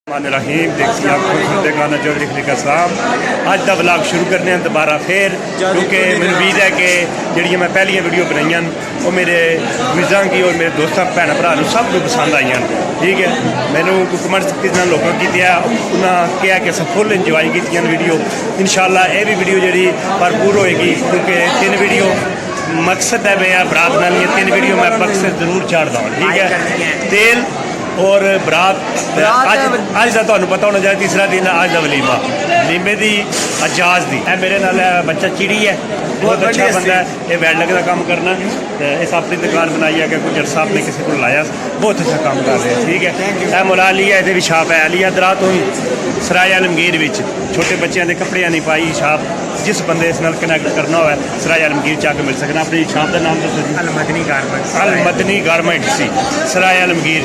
रहीम देखिए आप खाना चौधरी खलीका साहब अज का ब्लॉग शुरू करने हैं दोबारा फिर क्योंकि मैंने उम्मीद है कि जी मैं पहलियां वीडियो बनाई वो मेरे व्यूज़ा की और मेरे दोस्तों भैन भरा सब को पसंद आई ठीक है। मैंने कमेंट्स कितना लोगों की उन्हें कहा कि अस फुल इंजॉय की वीडियो इंशाल्लाह ये भी वीडियो जी भरपूर होएगी क्योंकि 3 वीडियो मकसद है मैं बरात नाल ये 3 वीडियो मैं मकसद जरूर चाढ़ता हूँ ठीक है। तेल और बरात अज का तुहानू पता होना चाहिए तीसरा दिन अज का वलीमे की अजाज की मेरे नाल बच्चा चिड़ी है बहुत अच्छा बंदा है। ये वेल्डिंग का काम करना इस अपनी दुकान बनाई है कि कुछ अरसा आपने किसी को लाया बहुत अच्छा काम कर रहे हैं ठीक है। यह मुला अली है ये छाप है अली दरा तो ही सराय आलमगीर छोटे बच्चों के कपड़े नहीं पाई छाप जिस बंदे इस नाल कनैक्ट करना हो सराय आलमगीर जाके मिल सकना। अपनी छाप का नाम दसो जी अलमदनी गारमेंट सी सराय आलमगीर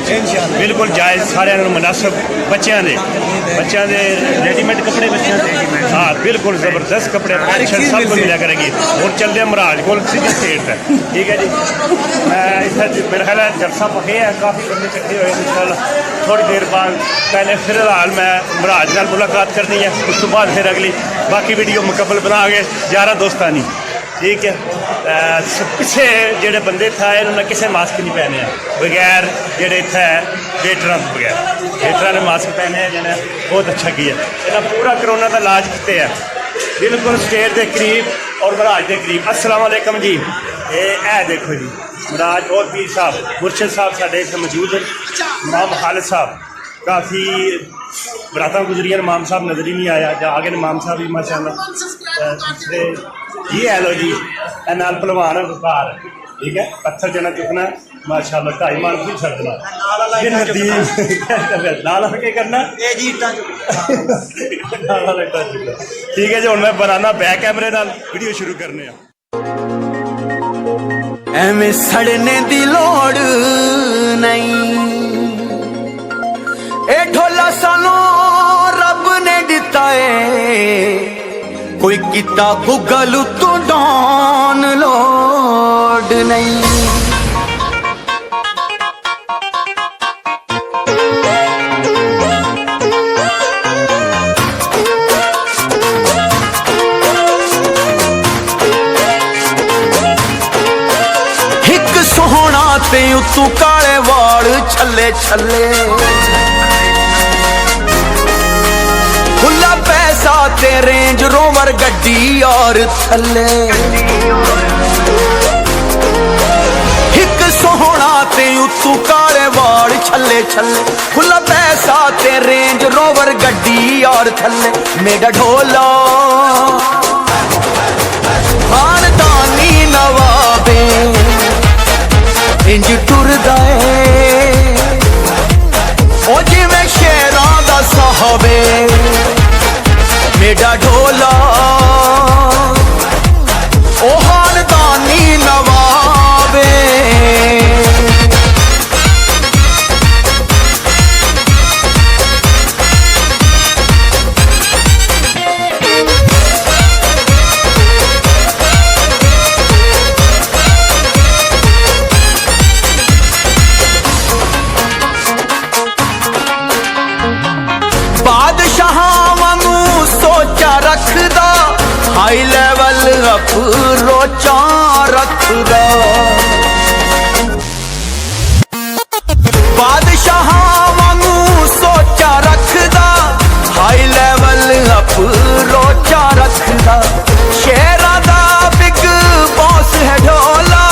बिल्कुल जायज़ सारे मुनासिब बच्चों के रेडीमेड कपड़े बच्चों के हाँ बिल्कुल ज़बरदस्त कपड़े सब को मिला करेगी। और चलते हैं महाराज को सीधे सेठ है ठीक है जी। मैं इतना मेरा ख्याल है जलसा पके है काफ़ी बंदे इकट्ठे हुए इंशाल्लाह थोड़ी देर बाद पहले फिलहाल मैं महाराज नाल मुलाकात करनी है उस तो बाद फिर अगली बाकी वीडियो मुकम्मल बना के यारा दोस्तानी ठीक है। पिछले जोड़े बंदे था इन्होंने किसी मास्क नहीं पहने बगैर जोड़े इतना वेटरां बगैर वेटरां ने मास्क पहने हैं जिन्हें बहुत अच्छा किया इन्हें पूरा करोना का इलाज किए हैं बिल्कुल स्टेज के करीब और महाराज के करीब। अस्सलाम वालेकुम जी ये देखो जी महाराज और पीर साहब मुर्शद साहब साढ़े इतने मौजूद हैं इमाम खालिद साहब काफ़ी बरात गुजरियां इमाम साहब नजर ही नहीं आया जा आगे इमाम साहब भी माशाल्लाह दूसरे ये है लो जी नाल पहलवान है व्यापार ठीक है पत्थर जना चुकना माशाल्लाह 2.5 मान भी छड़ना नाल के करना ठीक है जी हुण मैं बनाना बैक कैमरे नाल वीडियो शुरू करने एवें सड़ने दी लोड़ नहीं ए ढोला सानू रब ने दिता है कोई किता गूगल तो डाउनलोड नहीं। एक सोहना ते उतू काले वाल छले छले खुला पैसा ते रेंज रोवर गड्डी और थले एक सोहना ते उतू काले वाल छले छले खुला पैसा ते रेंज रोवर गड्डी और थले मेरा ढोला खानदानी नवाबे इंज टुरदा है ओ जिवें शेरां दा साहबे मेरा ढोला ओ खानदानी नवाबे। रखदा हाई लेवल अप्रोचा रखदा बादशाह वांगू सोचा रखदा हाई लेवल अप्रोचा रखदा शेरा दा बिग बॉस है ढोला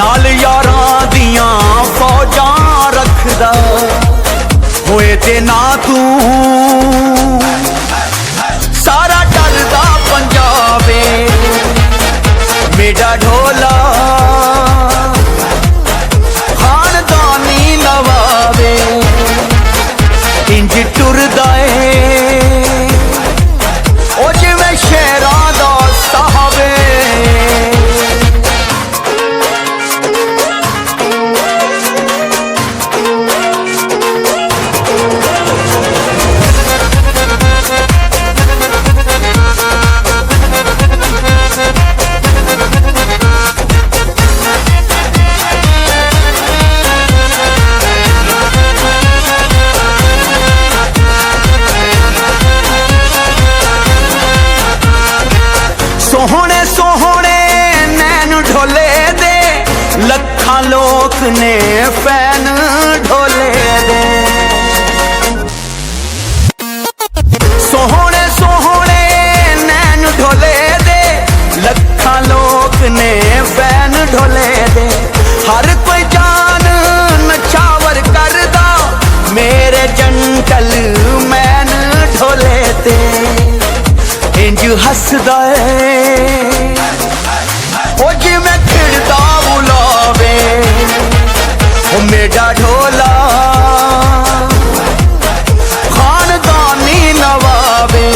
नाल यारां दियां फौजां रखदा होए ते ना तू सारा डरदा पंजाबे मेरा ढोला खानदानी नवाबे इंज टुरदा है ओ जिवें शेरां दा साहबे। हसदा है ओ जिवें खिड़दा बुलावे ओ मेरा ढोला खानदानी नवावे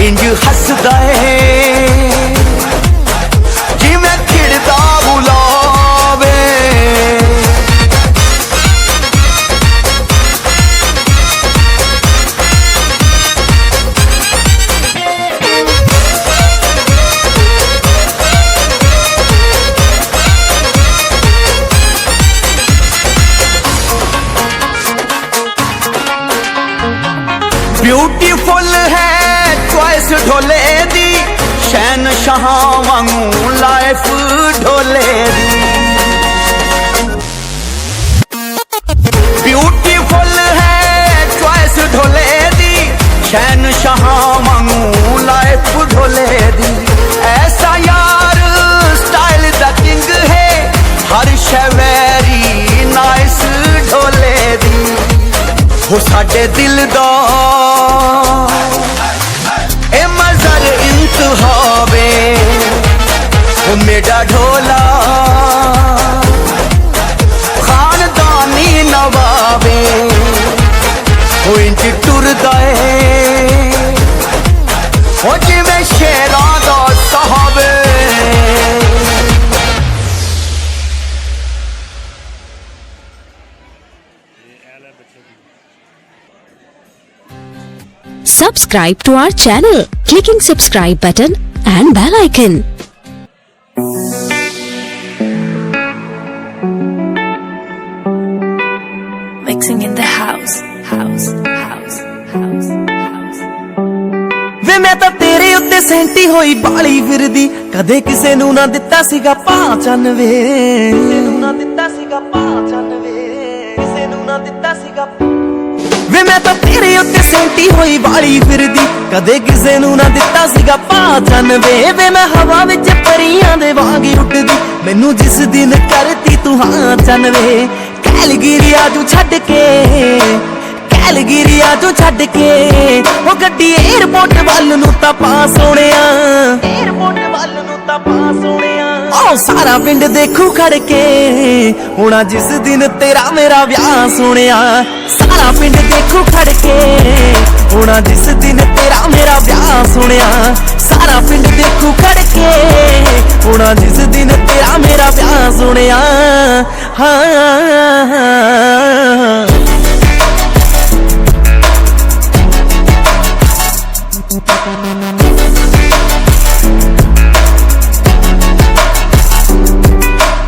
इंज हसदा है जिवें खिड़दा बुलावे ब्यूटीफुल है चॉइस ढोले दी शहनशाह वांगू लाइफ ढोले दी ब्यूटीफुल है चॉइस ढोले दी शहनशाह वांगू लाइफ ढोले दी ऐसा यार स्टाइल दा किंग है हर शहरी नाइस ढोले दी हो साडे दिल दा ए मजर इंतहावे ओ मेरा ढोला खानदानी नवावे ओ इंज टुरदा है ओ जिवें शेरां दा साहबे Subscribe to our channel, clicking subscribe button and bell icon. Mixing in the house. वे मैं तां तेरे उत्ते सैंटी होई बाली फिरदी कदे किसे नू ना दिता सीगा पहचान वे किसे नू ना दिता सीगा पहचान वे किसे नू ना दिता सीगा वे मैं तां तेरे उत्ते सैंटी होई बाली फिरदी कदे किसे नू ना दिता सीगा पहचान वे मैं हवा विच परियां दे वांग उड़दी मैनू जिस दिन करती तू हां चन वे कैलगिरिया तू छड्ड के कैलगिरिया तू छड्ड के ओ गड्डी एयरपोर्ट वल नू तां पा सोहणिया एयरपोर्ट वल नू तां पा सोहणिया ओ सारा पिंड देखू खड़ के होना जिस दिन तेरा मेरा ब्याह सोहणिया सारा पिंड देखू खड़ के होना जिस दिन तेरा मेरा ब्याह सोहणिया सारा पिंड देखू खड़ के होना जिस दिन तेरा मेरा ब्याह सोहणिया हाँ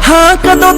हाँ कदों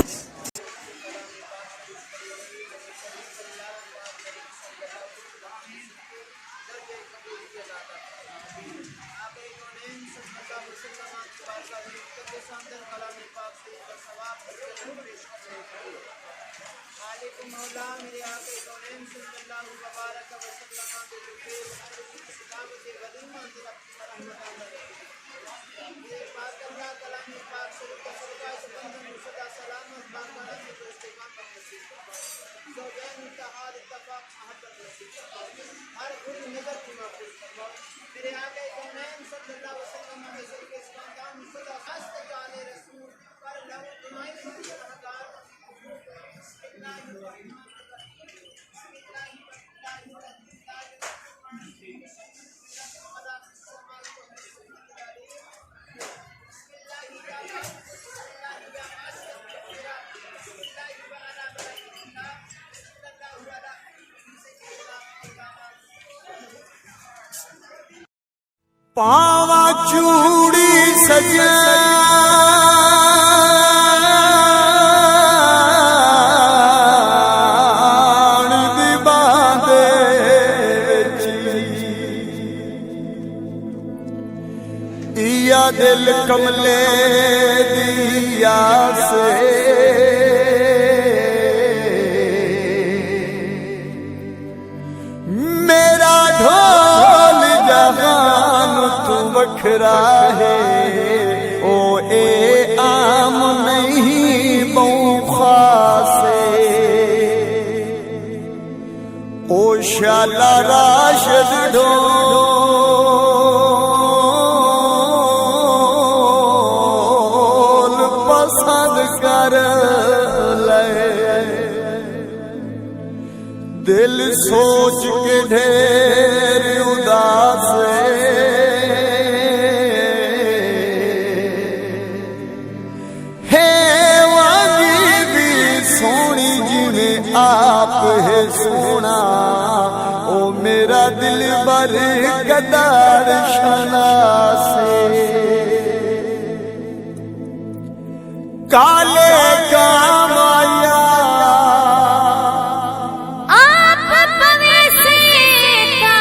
पावा चूड़ी सजान दी बांदे इया दिल कमले दिया से मेरा ढोल जहान तू बखरा है ओ ए आम नहीं बौखा से ओ शाला राशिद ढोल सोच के ढेर उदास है वागी भी सोनी जिमें आप है सोना ओ मेरा दिल बर गदार शना से काले का माया आप पवे से ता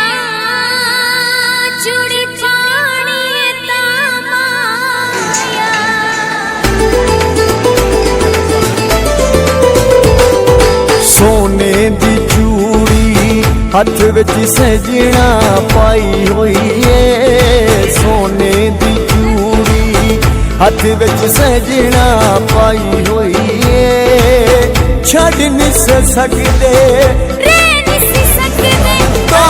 चूड़ी पानी ता माया सोने दी चूड़ी हथ विच सजना पाई हुई है सोने दी चूड़ी हथ विच सजना पाई हुई है छड़ नहीं सकदे रह नहीं सकदे तो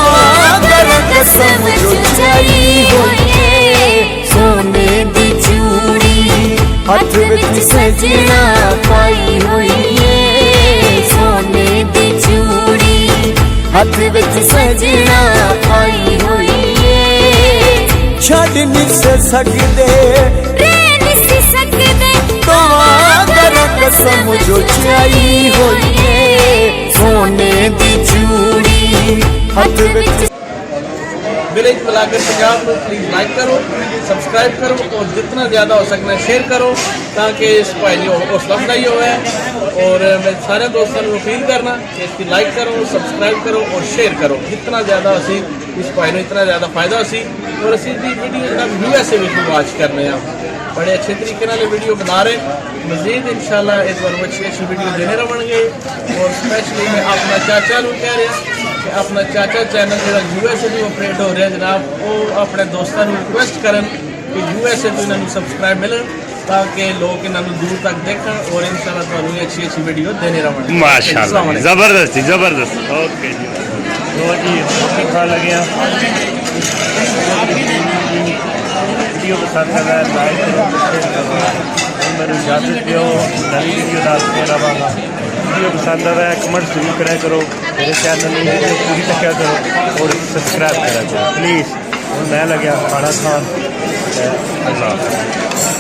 अगर कसम जो चाही हुई है सोने दी चूड़ी हथ विच सजना पाई हुई है सोने दी चूड़ी हथ विच सजना पाई हुई है छड़ नहीं सकदे रह नहीं सकदे तो अगर कसम जो चाही हुई है सोने दी चूड़ी हथ विच विलेज ब्लॉगर पंजाब को प्लीज़ लाइक करो सबसक्राइब करो और जितना ज़्यादा हो सकता है शेयर करो ताकि इस भाई की हौसला अफजाई हो और मैं सारे दोस्तों को अपील करना कि इसकी लाइक करो सब्सक्राइब करो और शेयर करो जितना ज़्यादा असी इस भाई को इतना ज़्यादा फायदा सी और असी वीडियो जनाब USA में वॉच करने बड़े अच्छे तरीके नाल वीडियो बना रहे मजीद इंशाल्लाह इस बार अच्छी अच्छी वीडियो देने रहेंगे और स्पैशली मैं अपना चाचा को कह रहा कि अपना चाचा चैनल जो USA भी ऑपरेट हो रहा है जनाब वो अपने दोस्तों को रिक्वेस्ट करन कि USA तो इन्होंने सब्सक्राइब मिलन ताकि लोग इन्होंने दूर तक देखन और इंशाल्लाह तो अच्छी अच्छी वीडियो देने रहेंगे माशाल्लाह जबरदस्त जबरदस्त ओके जी तो जी रोटी खा लगे वीडियो पसंद है लाइक करो शेयर करो मेरे इजाजत दो नई वीडियो डाल के रवांगा वीडियो पसंद आवे कमेंट जरूर करा करो मेरे चैनल में वीडियो पूरी तक करो और सब्सक्राइब करा करो प्लीज़ और मैं लगे खाना खान अल्लाह